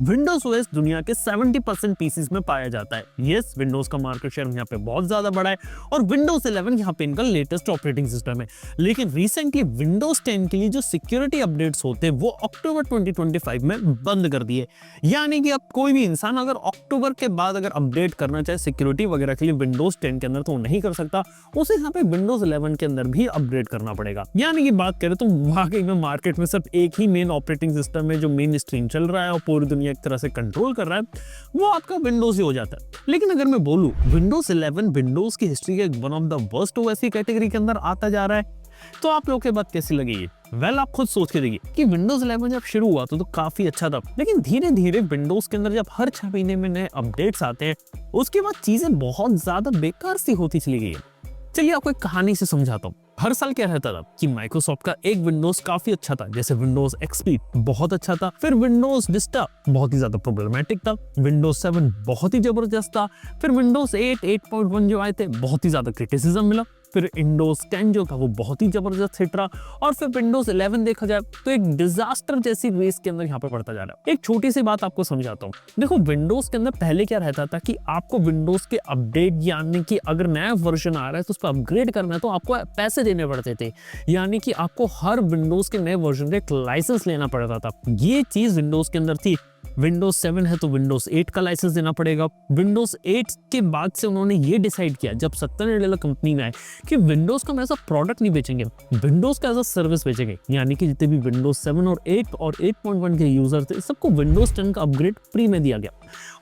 Windows OS दुनिया के 70% PCs में पाया जाता है। यस, विंडोज का मार्केट शेयर यहाँ पे बहुत ज्यादा बड़ा है और विंडोज 11 यहाँ पे इनका लेटेस्ट ऑपरेटिंग सिस्टम है। लेकिन रिसेंटली विंडोज 10 के लिए जो सिक्योरिटी अपडेट्स होते हैं वो अक्टूबर 2025 में बंद कर दिए। यानी कि अब कोई भी इंसान अगर अक्टूबर के बाद अगर अपडेट करना चाहे सिक्योरिटी वगैरह के लिए विंडोज 10 के अंदर तो वो नहीं कर सकता, उसे यहाँ पे विंडोज 11 के अंदर भी अपडेट करना पड़ेगा। यानी कि बात करें तो वाकई में मार्केट में सिर्फ एक ही मेन ऑपरेटिंग सिस्टम है जो मेन स्ट्रीम चल रहा है और पूरी दुनिया एक तरह से कंट्रोल कर रहा है, वो आपका विंडोज ही हो जाता है। लेकिन अगर मैं बोलूं विंडोज 11 विंडोज की हिस्ट्री के one of the worst OS की कैटेगरी के अंदर आता जा रहा है, तो आप लोगों के बात कैसी लगेगी? वेल, आप खुद सोच के देखिए कि विंडोज 11 जब शुरू हुआ तो काफी अच्छा था, लेकिन धीरे धीरे विंडोज के अंदर जब हर 6 महीने में नए अपडेट्स आते हैं उसके बाद चीजें बहुत ज्यादा बेकार सी होती चली गई है। चलिए आपको एक कहानी से समझाता हूँ। हर साल क्या रहता था कि माइक्रोसॉफ्ट का एक विंडोज काफी अच्छा था, जैसे विंडोज एक्सपी बहुत अच्छा था, फिर विंडोज विस्टा बहुत ही ज्यादा प्रॉब्लमैटिक था, विंडोज 7 बहुत ही जबरदस्त था, फिर विंडोज 8 8.1 जो आए थे बहुत ही ज्यादा क्रिटिसिज्म मिला, फिर विंडोज 10 जो था वो बहुत ही जबरदस्त हिट रहा, और फिर विंडोज 11 देखा जाए तो एक डिजास्टर जैसी रेस के अंदर यहाँ पे पड़ता जा रहा है। एक छोटी सी बात आपको समझाता हूँ। देखो, विंडोज के अंदर पहले क्या रहता था कि आपको विंडोज के अपडेट, यानी कि अगर नया वर्जन आ रहा है तो उस पर अपग्रेड करना है तो आपको पैसे देने पड़ते थे, यानी कि आपको हर विंडोज के नए वर्जन का एक लाइसेंस लेना पड़ता था। ये चीज विंडोज के अंदर थी। विंडोज 7 है तो विंडोज 8 का लाइसेंस देना पड़ेगा। विंडोज 8 के बाद से उन्होंने ये डिसाइड किया जब सत्तर नाडेला कंपनी में आए कि विंडोज का हम ऐसा प्रोडक्ट नहीं बेचेंगे, विंडोज का ऐसा सर्विस बेचेंगे, यानी कि जितने भी विंडोज 7 और 8 और 8.1 के यूजर थे सबको विंडोज 10 का अपग्रेड फ्री में दिया गया।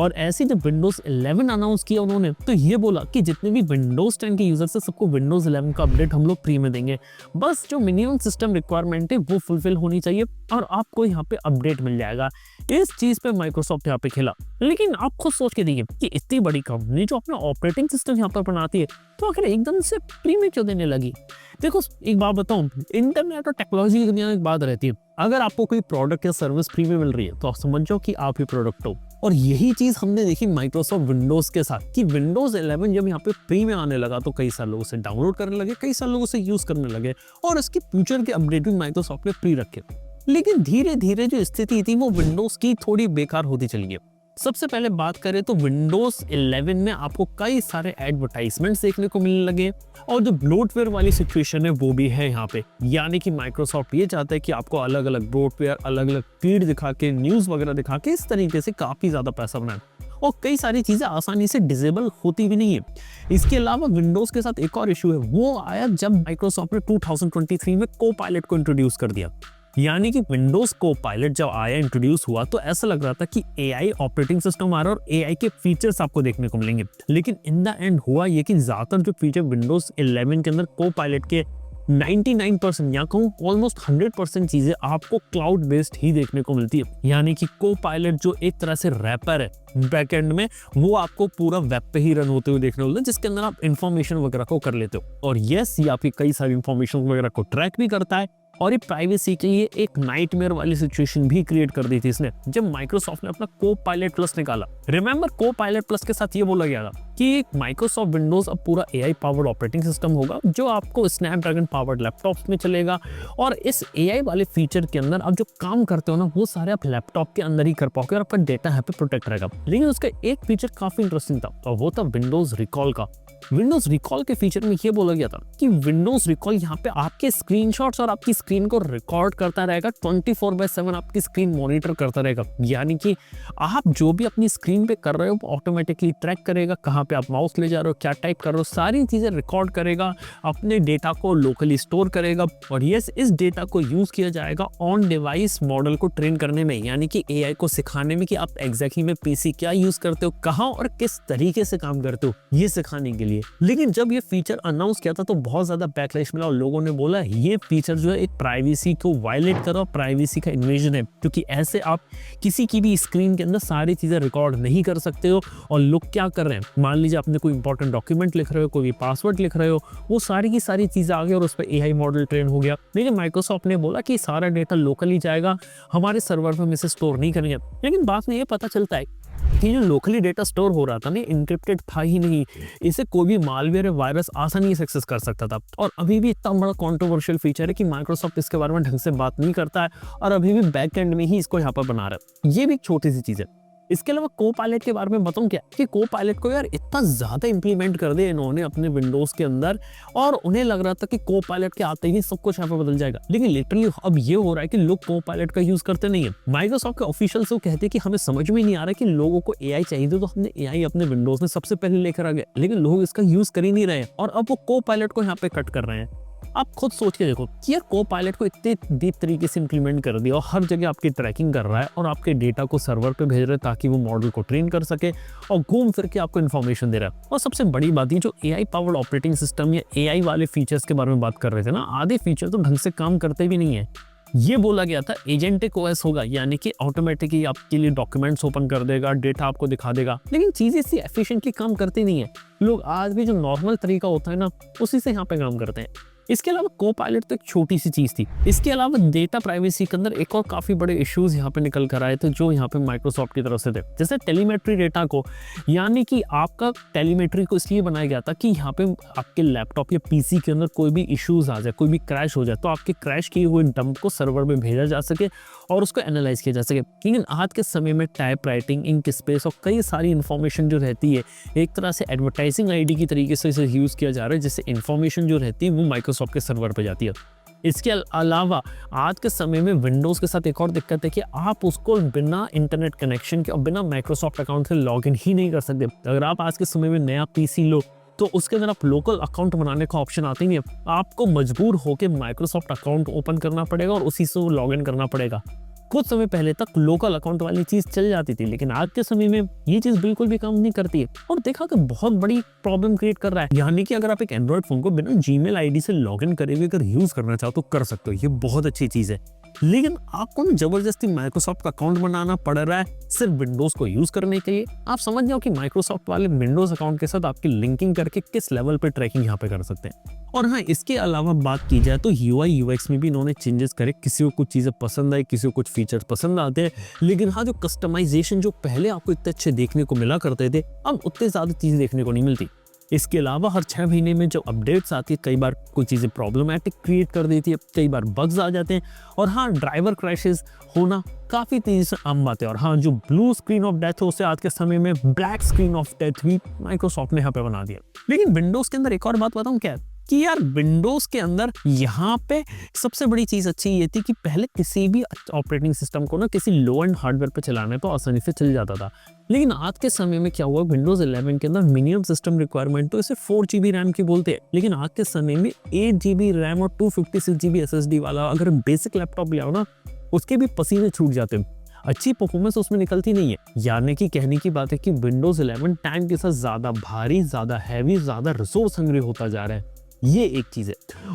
और ऐसे जब विंडोज 11 अनाउंस किया उन्होंने तो ये बोला कि जितने भी विंडोज 10 के यूजर से सबको विंडोज 11 का अपडेट हम लोग फ्री में देंगे, बस जो मिनिमम सिस्टम रिक्वायरमेंट है वो फुलफिल होनी चाहिए और आपको यहाँ पे अपडेट मिल जाएगा। इस चीज पे माइक्रोसॉफ्ट यहाँ पे खेला। लेकिन आप खुद सोच के देखिए कि इतनी बड़ी कंपनी जो अपना ऑपरेटिंग सिस्टम यहाँ पर बनाती है तो आखिर एकदम से फ्री में क्यों देने लगी? देखो, एक बात बताऊं, इंटरनेट और टेक्नोलॉजी की दुनिया में एक बात रहती है, अगर आपको कोई प्रोडक्ट या सर्विस फ्री में मिल रही है तो आप समझ जाओ कि आप ही प्रोडक्ट हो। और यही चीज हमने देखी माइक्रोसॉफ्ट विंडोज के साथ कि विंडोज 11 जब यहाँ पे फ्री में आने लगा तो कई सारे लोग उसे डाउनलोड करने लगे, कई सारे लोग उसे यूज करने लगे और इसके फ्यूचर के अपडेट भी माइक्रोसॉफ्ट ने फ्री रखे। लेकिन धीरे धीरे जो स्थिति थी वो विंडोज की थोड़ी बेकार होती चली गई। सबसे पहले बात करें तो विंडोज 11 में आपको कई सारे एडवर्टाइजमेंट्स देखने को मिलने लगे और जो ब्लोटवेयर वाली सिचुएशन है वो भी है यहाँ पे, यानी कि माइक्रोसॉफ्ट ये चाहता है कि आपको अलग अलग ब्लोटवेयर, अलग अलग फीड दिखा के, न्यूज वगैरह दिखा के इस तरीके से काफी ज्यादा पैसा बनाए और कई सारी चीजें आसानी से डिसेबल होती भी नहीं है। इसके अलावा विंडोज के साथ एक और इशू है, वो आया जब माइक्रोसॉफ्ट ने 2023 में कोपायलट को इंट्रोड्यूस कर दिया। यानी कि विंडोज कोपायलट जब आया, इंट्रोड्यूस हुआ तो ऐसा लग रहा था कि एआई ऑपरेटिंग सिस्टम आ रहा है और एआई के फीचर्स आपको देखने को मिलेंगे। लेकिन इन द एंड हुआ ये कि ज्यादातर जो फीचर विंडोज 11 के अंदर कोपायलट के 99% या कहूँ ऑलमोस्ट 100% चीजें आपको क्लाउड बेस्ड ही देखने को मिलती है। यानी कि कोपायलट जो एक तरह से रैपर है बैकएंड में, वो आपको पूरा वेब पे ही रन होते हुए देखने को मिलता है, जिसके अंदर आप इंफॉर्मेशन वगैरह को कर लेते हो। और यस, ये आपकी कई सारी इंफॉर्मेशन वगैरह को ट्रैक भी करता है और ये प्राइवेसी के लिए एक नाइटमेयर वाली सिचुएशन भी क्रिएट कर दी थी इसने जब माइक्रोसॉफ्ट ने अपना कोपायलट प्लस निकाला। रिमेंबर, कोपायलट प्लस के साथ ये बोला गया था कि माइक्रोसॉफ्ट विंडोज अब पूरा एआई पावर्ड ऑपरेटिंग सिस्टम होगा जो आपको स्नैपड्रैगन पावर्ड लैपटॉप्स में चलेगा और इस एआई वाले फीचर के अंदर आप जो काम करते हो ना वो सारे आप लैपटॉप के अंदर ही कर पाओगे और आपका डेटा यहाँ पे प्रोटेक्ट रहेगा। लेकिन उसका एक फीचर काफी इंटरेस्टिंग था और वो था विंडोज रिकॉल का। विंडोज रिकॉल के फीचर में ये बोला गया था कि विंडोज रिकॉल यहाँ पे आपके स्क्रीनशॉट्स और आपकी स्क्रीन को रिकॉर्ड करता रहेगा, 24/7 आपकी स्क्रीन मॉनिटर करता रहेगा। यानी कि आप जो भी अपनी स्क्रीन पे कर रहे हो वो ऑटोमेटिकली ट्रैक करेगा, कहाँ पे आप माउस ले जा रहे हो, क्या टाइप कर रहे हो, सारी चीजें रिकॉर्ड करेगा, अपने डेटा को लोकली स्टोर करेगा और यस, इस डेटा को यूज किया जाएगा ऑन डिवाइस मॉडल को ट्रेन करने में, यानी कि एआई को सिखाने में कि आप एग्जैक्टली में पीसी क्या यूज करते हो, कहाँ और किस तरीके से काम करते हो, ये सिखाने के लिए। लेकिन जब ये फीचर अनाउंस किया था तो बहुत ज्यादा बैकलैश मिला और लोगों ने बोला ये फीचर जो है एक प्राइवेसी को वायलेट कर रहा है, प्राइवेसी का इन्वेजन है, क्योंकि ऐसे आप किसी की भी स्क्रीन के अंदर सारी चीजें रिकॉर्ड नहीं कर सकते हो। और लोग क्या कर रहे हैं, मान लीजिए आपने कोई इंपॉर्टेंट डॉक्यूमेंट लिख रहे हो, कोई पासवर्ड लिख रहे हो, वो सारी की सारी चीजें आ गई और उस पर एआई मॉडल ट्रेन हो गया। लेकिन माइक्रोसॉफ्ट ने बोला कि सारा डेटा लोकली जाएगा, हमारे सर्वर पर हम इसे स्टोर नहीं करेंगे। लेकिन बाद में ये पता चलता है क्योंकि जो लोकली डेटा स्टोर हो रहा था ना, इनक्रिप्टेड था ही नहीं, इसे कोई भी मालवेयर या वायरस आसानी से एक्सेस कर सकता था। और अभी भी इतना बड़ा कंट्रोवर्शियल फीचर है कि माइक्रोसॉफ्ट इसके बारे में ढंग से बात नहीं करता है और अभी भी बैक एंड में ही इसको यहाँ पर बना रहा है। ये भी एक छोटी सी चीज है। इसके अलावा को पायलट के बारे में बताऊं क्या, कि को पायलट को यार इतना ज्यादा इंप्लीमेंट कर दिया इन्होंने अपने विंडोज के अंदर, और उन्हें लग रहा था कि को पायलट के आते ही सब कुछ यहाँ पे बदल जाएगा। लेकिन लिटरली अब ये हो रहा है कि लोग को पायलट का यूज करते नहीं है। माइक्रोसॉफ्ट के ऑफिशियल से वो कहते हैं कि हमें समझ में नहीं आ रहा कि लोगों को एआई चाहिए, तो हमने एआई अपने विंडोज में सबसे पहले लेकर आ गए, लेकिन लोग इसका यूज कर ही नहीं रहे और अब वो को पायलट को यहाँ पे कट कर रहे हैं। आप खुद सोच के देखो कि यार को पायलट को इतने डीप तरीके से इंप्लीमेंट कर दिया और हर जगह आपकी ट्रैकिंग कर रहा है और आपके डेटा को सर्वर पे भेज रहा है ताकि वो मॉडल को ट्रेन कर सके और घूम फिर के आपको इन्फॉर्मेशन दे रहा है। और सबसे बड़ी बात ये जो एआई पावर्ड ऑपरेटिंग सिस्टम या एआई वाले फीचर्स के बारे में बात कर रहे थे ना, आधे फीचर तो ढंग से काम करते भी नहीं है। ये बोला गया था एजेंटिक ओएस होगा, यानी कि ऑटोमेटिकली आपके लिए डॉक्यूमेंट्स ओपन कर देगा, डेटा आपको दिखा देगा, लेकिन चीजें इतनी एफिशिएंटली काम करती नहीं है। लोग आज भी जो नॉर्मल तरीका होता है ना, उसी से यहाँ पे काम करते हैं। इसके अलावा को पायलट तो एक छोटी सी चीज थी। इसके अलावा डेटा प्राइवेसी के अंदर एक और काफी बड़े इश्यूज यहाँ पे निकल कर आए थे जो यहाँ पे माइक्रोसॉफ्ट की तरफ से थे। जैसे टेलीमेट्री डेटा को, यानी कि आपका टेलीमेट्री को इसलिए बनाया गया था कि यहाँ पे आपके लैपटॉप या पीसी के अंदर कोई भी इश्यूज आ जाए, कोई भी क्रैश हो जाए, तो आपके क्रैश किए हुए डंप को सर्वर में भेजा जा सके और उसको एनालाइज किया जा सके। लेकिन आज के समय में टाइप राइटिंग, इंक स्पेस और कई सारी इंफॉर्मेशन जो रहती है, एक तरह से एडवर्टाइजिंग आईडी की तरीके से इसे यूज किया जा रहा है, जिससे इंफॉर्मेशन जो रहती है वो माइक्रोसॉफ्ट के सर्वर पे जाती है। इसके अलावा आज के समय में विंडोज के साथ एक और दिक्कत है कि आप उसको बिना इंटरनेट कनेक्शन के और बिना माइक्रोसॉफ्ट अकाउंट से लॉग इन ही नहीं कर सकते। अगर आप आज के समय में नया पीसी लो तो उसके अंदर आप लोकल अकाउंट बनाने का ऑप्शन आता ही नहीं है। आपको मजबूर होकर माइक्रोसॉफ्ट अकाउंट ओपन करना पड़ेगा और उसी से लॉग इन करना पड़ेगा। कुछ समय पहले तक लोकल अकाउंट वाली चीज चल जाती थी, लेकिन आज के समय में ये चीज बिल्कुल भी काम नहीं करती है और देखा कि बहुत बड़ी प्रॉब्लम क्रिएट कर रहा है। यानी कि अगर आप एक एंड्रॉइड फोन को बिना जीमेल आईडी से लॉगिन करे हुए अगर यूज करना चाहो तो कर सकते हो, ये बहुत अच्छी चीज है। लेकिन आपको ना जबरदस्ती माइक्रोसॉफ्ट का अकाउंट बनाना पड़ रहा है सिर्फ विंडोज को यूज करने के लिए। आप समझ जाओ कि माइक्रोसॉफ्ट वाले विंडोज अकाउंट के साथ आपकी लिंकिंग करके किस लेवल पे ट्रैकिंग यहाँ पे कर सकते हैं। और हाँ, इसके अलावा बात की जाए तो यूआई यूएक्स में भी इन्होंने चेंजेस करे। किसी को कुछ चीजें पसंद आई, किसी को कुछ फीचर्स पसंद आते हैं, लेकिन हाँ, जो कस्टमाइजेशन जो पहले आपको इतने अच्छे देखने को मिला करते थे, अब उतने ज्यादा चीजें देखने को नहीं मिलती। इसके अलावा हर 6 महीने में जब अपडेट्स आती है, कई बार कोई चीज़ें प्रॉब्लमेटिक क्रिएट कर देती है, कई बार बग्स आ जाते हैं और हाँ, ड्राइवर क्रैशेस होना काफ़ी तेजी से आम बात है। और हाँ, जो ब्लू स्क्रीन ऑफ डेथ है उसे आज के समय में ब्लैक स्क्रीन ऑफ डेथ भी माइक्रोसॉफ्ट ने यहाँ पे बना दिया। लेकिन विंडोज़ के अंदर एक और बात बताऊँ क्या है कि यार विंडोज़ के अंदर यहाँ पे सबसे बड़ी चीज़ अच्छी ये थी कि पहले किसी भी ऑपरेटिंग सिस्टम को ना किसी लो एंड हार्डवेयर पे चलाने तो आसानी से चल जाता था। लेकिन आज के समय में क्या हुआ, विंडोज 11 के अंदर मिनिमम सिस्टम रिक्वायरमेंट तो इसे 4 GB रैम की बोलते हैं, लेकिन आज के समय में 8 GB रैम और 256 GB SSD वाला अगर बेसिक लैपटॉप ले आओ ना, उसके भी पसीने छूट जाते हैं। अच्छी परफॉर्मेंस उसमें निकलती नहीं है। यानी कि कहने की बात है कि विंडोज 11 टाइम के साथ ज़्यादा भारी, ज़्यादा हैवी, ज़्यादा रिसोर्स हंग्री होता जा रहा है। ये एक चीज है।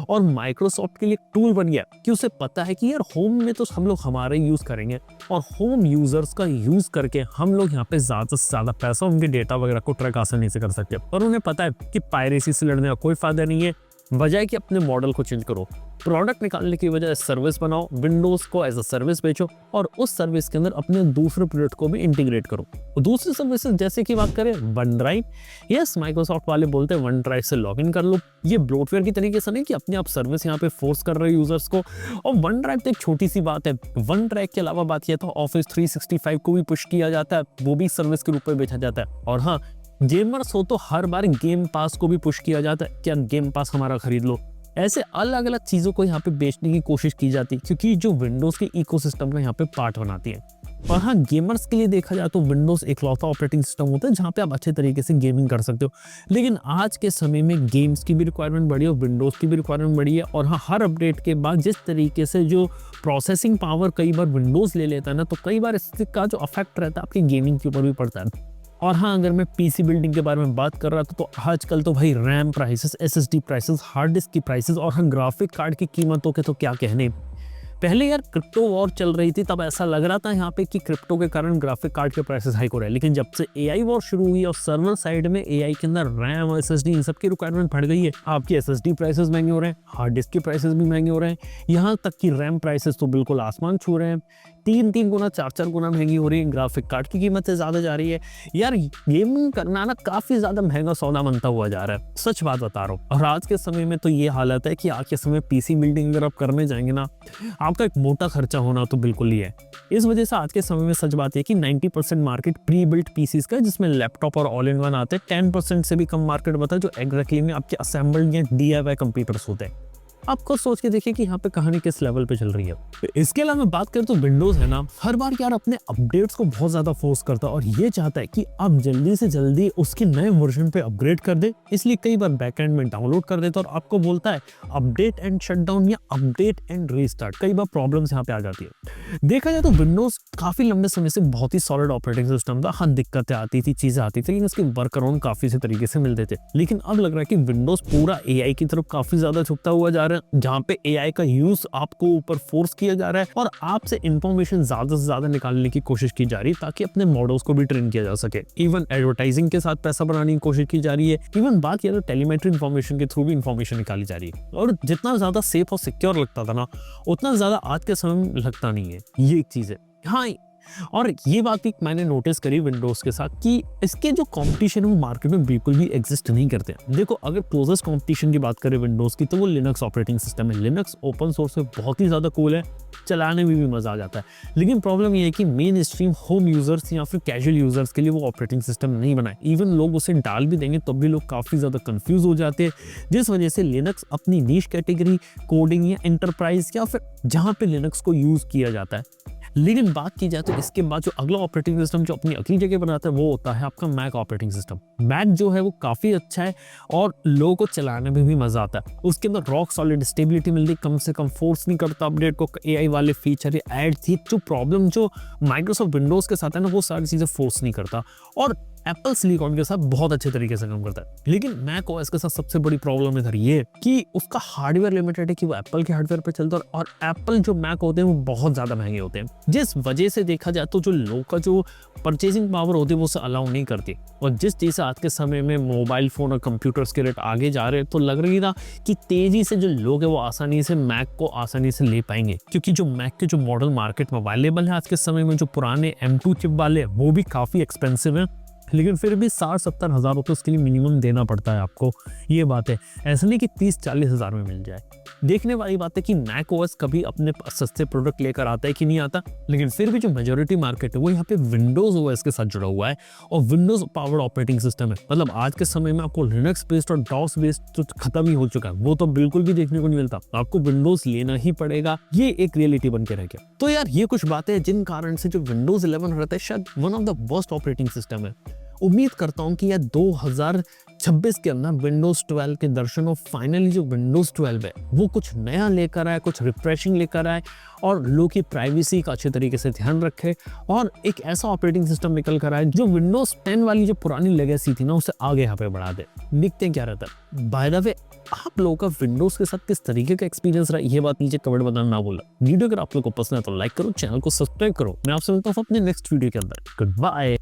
और माइक्रोसॉफ्ट के लिए टूल बन गया कि उसे पता है कि यार होम में तो हम लोग हमारे यूज करेंगे और होम यूजर्स का यूज करके हम लोग यहाँ पे ज्यादा से ज्यादा पैसा, उनके डेटा वगैरह को ट्रैक आसानी से कर सकते हैं। और उन्हें पता है कि पायरेसी से लड़ने का कोई फायदा नहीं है, बजाय कि अपने मॉडल को चेंज करो, प्रोडक्ट निकालने की वजह सर्विस बनाओ, विंडोज को एज अ सर्विस बेचो और उस सर्विस के अंदर अपने दूसरे प्रोडक्ट को भी इंटीग्रेट करो। दूसरी सर्विसेज जैसे कि बात करें वन ड्राइव, यस माइक्रोसॉफ्ट वाले बोलते हैं वन ड्राइव से लॉगिन कर लो। ये ब्लोटवेयर की तरीके से नहीं कि अपने आप सर्विस यहाँ पे फोर्स कर रहे हो यूजर्स को। और वन ड्राइव तो एक छोटी सी बात है। वन ड्राइव के अलावा बात किया तो ऑफिस 365 को भी पुश किया जाता है, वो भी सर्विस के रूप में बेचा जाता है। और हाँ, गेमर्स हो तो हर बार गेम पास को भी पुश किया जाता है, क्या गेम पास हमारा खरीद लो। ऐसे अलग अलग चीजों को यहाँ पे बेचने की कोशिश की जाती है क्योंकि जो विंडोज के इकोसिस्टम का यहाँ पे पार्ट बनाती है। और हाँ, गेमर्स के लिए देखा जाए तो विंडोज एकलौता ऑपरेटिंग सिस्टम होता है जहाँ पे आप अच्छे तरीके से गेमिंग कर सकते हो। लेकिन आज के समय में गेम्स की भी रिक्वायरमेंट बढ़ी है और विंडोज की भी रिक्वायरमेंट बढ़ी है। और हाँ, हर अपडेट के बाद जिस तरीके से जो प्रोसेसिंग पावर कई बार विंडोज ले लेता है ना, तो कई बार इसका जो अफेक्ट रहता है आपकी गेमिंग के ऊपर भी पड़ता है। और हाँ, अगर मैं पीसी बिल्डिंग के बारे में बात कर रहा था तो आजकल तो भाई RAM prices, SSD prices, hard disk की प्राइसेस और हाँ ग्राफिक कार्ड की कीमतों के तो क्या कहने। पहले यार क्रिप्टो वॉर चल रही थी, तब ऐसा लग रहा था यहाँ पे कि क्रिप्टो के कारण ग्राफिक कार्ड के प्राइसेस हाइक हो रहे हैं। लेकिन जब से एआई वॉर शुरू हुई और सर्वर साइड में एआई के अंदर रैम और एसएसडी इन सब की रिक्वायरमेंट बढ़ गई है, आपकी एसएसडी प्राइसेस महंगे हो रहे हैं, हार्ड डिस्क की प्राइसेस भी महंगे हो रहे हैं, यहाँ तक कि रैम प्राइसेस तो बिल्कुल आसमान छू रहे हैं। 3 गुना 4 गुना महंगी हो रही है, ग्राफिक कार्ड की कीमतें ज़्यादा जा रही है। यार गेमिंग करना ना काफ़ी ज़्यादा महंगा सौदा बनता हुआ जा रहा है, सच बात बता रहा हूँ। और आज के समय में तो ये हालत है कि आज के समय पीसी बिल्डिंग अगर आप करने जाएंगे ना, आपका एक मोटा खर्चा होना तो बिल्कुल ही है। इस वजह से आज के समय में सच बात है कि 90% मार्केट प्री बिल्ट पीसीज का है, जिसमें लैपटॉप और ऑल इन वन आते हैं। 10% से भी कम मार्केट बता जो एग्जैक्टली में आपके असेंबल्ड या DIY कंप्यूटर्स होते हैं। आप खुद सोच के देखिए कि यहाँ पे कहानी किस लेवल पे चल रही है। तो इसके अलावा मैं बात करें तो विंडोज है ना, हर बार यार अपने अपडेट्स को बहुत ज्यादा फोर्स करता है और ये चाहता है कि आप जल्दी से जल्दी उसके नए वर्जन पे अपग्रेड कर दे। इसलिए कई बार बैकएंड में डाउनलोड कर देता है और आपको बोलता है अपडेट एंड शटडाउन या अपडेट एंड रीस्टार्ट। कई बार प्रॉब्लम्स यहाँ पे आ जाती है। देखा जाए तो विंडोज काफी लंबे समय से बहुत ही सॉलिड ऑपरेटिंग सिस्टम था। हाँ, दिक्कतें आती थी, चीजें आती थी, लेकिन उसके वर्क अराउंड काफी से तरीके से मिलते थे। लेकिन अब लग रहा है कि विंडोज पूरा AI की तरफ काफी ज्यादा झुकता हुआ जा रहा है, जहाँ पे AI का यूज आपको ऊपर फोर्स किया जा रहा है और आपसे इंफॉर्मेशन ज्यादा से ज्यादा निकालने की कोशिश की जा रही है ताकि अपने मॉडल्स को भी ट्रेन किया जा सके। इवन एडवर्टाइजिंग के साथ पैसा बनाने की कोशिश की जा रही है। इवन बात किया तो टेलीमेट्री इंफॉर्मेशन के थ्रू भी इंफॉर्मेशन निकाली जा रही है। और जितना ज्यादा सेफ और सिक्योर लगता था ना, उतना ज्यादा आज के समय में लगता नहीं है। ये एक चीज है। हाँ, और ये बात भी मैंने नोटिस करी विंडोज के साथ कि इसके जो कंपटीशन है वो मार्केट में बिल्कुल भी एग्जिस्ट नहीं करते हैं। देखो, अगर क्लोजेस्ट कंपटीशन की बात करें विंडोज की तो वो लिनक्स ऑपरेटिंग सिस्टम है। लिनक्स ओपन सोर्स है, बहुत ही ज़्यादा कूल है, चलाने में भी मज़ा आ जाता है। लेकिन प्रॉब्लम ये है कि मेन स्ट्रीम होम यूजर्स या फिर कैजुअल यूजर्स के लिए वो ऑपरेटिंग सिस्टम नहीं बनाए। इवन लोग उसे डाल भी देंगे तब भी लोग काफ़ी ज़्यादा कंफ्यूज हो जाते हैं, जिस वजह से लिनक्स अपनी नीश कैटेगरी, कोडिंग या एंटरप्राइज या फिर जहाँ पे लिनक्स को यूज़ किया जाता है। लेकिन बात की जाए तो इसके बाद जो अगला ऑपरेटिंग सिस्टम जो अपनी अगली जगह बनाता है वो होता है आपका मैक ऑपरेटिंग सिस्टम। मैक जो है वो काफ़ी अच्छा है और लोगों को चलाने में भी मज़ा आता है। उसके अंदर रॉक सॉलिड स्टेबिलिटी मिलती है, कम से कम फोर्स नहीं करता अपडेट को। AI वाले फीचर या ऐड थी जो प्रॉब्लम जो माइक्रोसॉफ्ट विंडोज़ के साथ है ना, वो सारी चीज़ें फोर्स नहीं करता और एप्पल सिलिकॉन के साथ बहुत अच्छे तरीके से काम करता है। लेकिन मैक ओएस के साथ सबसे बड़ी प्रॉब्लम इधर ये कि उसका हार्डवेयर लिमिटेड है कि वो एप्पल के हार्डवेयर पे चलता है और एप्पल जो मैक होते हैं वो बहुत ज़्यादा महंगे होते हैं, जिस वजह से देखा जाए तो जो लोग का जो परचेसिंग पावर होती है वो उसे अलाउ नहीं करती। और जिस चीज़ से आज के समय में मोबाइल फ़ोन और कंप्यूटर्स के रेट आगे जा रहे हैं, तो लग रही था कि तेज़ी से जो लोग हैं वो आसानी से मैक को आसानी से ले पाएंगे, क्योंकि जो मैक के जो मॉडल मार्केट में अवेलेबल है आज के समय में, जो पुराने M2 चिप वाले वो भी काफ़ी एक्सपेंसिव हैं। लेकिन फिर भी 60-70 हज़ार रुपये उसके लिए मिनिमम देना पड़ता है आपको। ये बात है, ऐसा नहीं कि 30-40 हज़ार में मिल जाए। देखने वाली बात है कि मैक ओएस कभी अपने सस्ते प्रोडक्ट लेकर आता है कि नहीं आता, लेकिन फिर भी जो मेजॉरिटी मार्केट है वो यहाँ पे विंडोज ओएस के साथ जुड़ा हुआ है और विंडोज पावर्ड ऑपरेटिंग सिस्टम है। मतलब आज के समय में आपको लिनक्स बेस्ड और डॉस बेस्ड तो खत्म ही हो चुका है, वो तो बिल्कुल भी देखने को नहीं मिलता। आपको विंडोज लेना ही पड़ेगा, ये एक रियलिटी बन के रह गया। तो यार ये कुछ बातें हैं जिन कारण से जो विंडोज 11 रहता है शायद one of the worst operating system है। उम्मीद करता हूं कि यह 2026 के अंदर विंडोज 12 के दर्शन और फाइनली जो विंडोज 12 है वो कुछ नया लेकर आए, कुछ रिफ्रेशिंग लेकर आए और लोग की प्राइवेसी का अच्छे तरीके से ध्यान रखे और एक ऐसा ऑपरेटिंग सिस्टम निकल कर आए जो विंडोज 10 वाली जो पुरानी लेगेसी थी ना उसे आगे यहाँ पे बढ़ा दे। देखते हैं क्या रहता है। बाय द वे, आप लोगों का विंडोज के साथ किस तरीके का एक्सपीरियंस रहा, ये बात नीचे कमेंट बताना ना भूलना। वीडियो अगर आप लोगों को पसंद है तो लाइक करो, चैनल को सब्सक्राइब करो। मैं आपसे मिलता हूँ अपने नेक्स्ट वीडियो के अंदर। Good bye.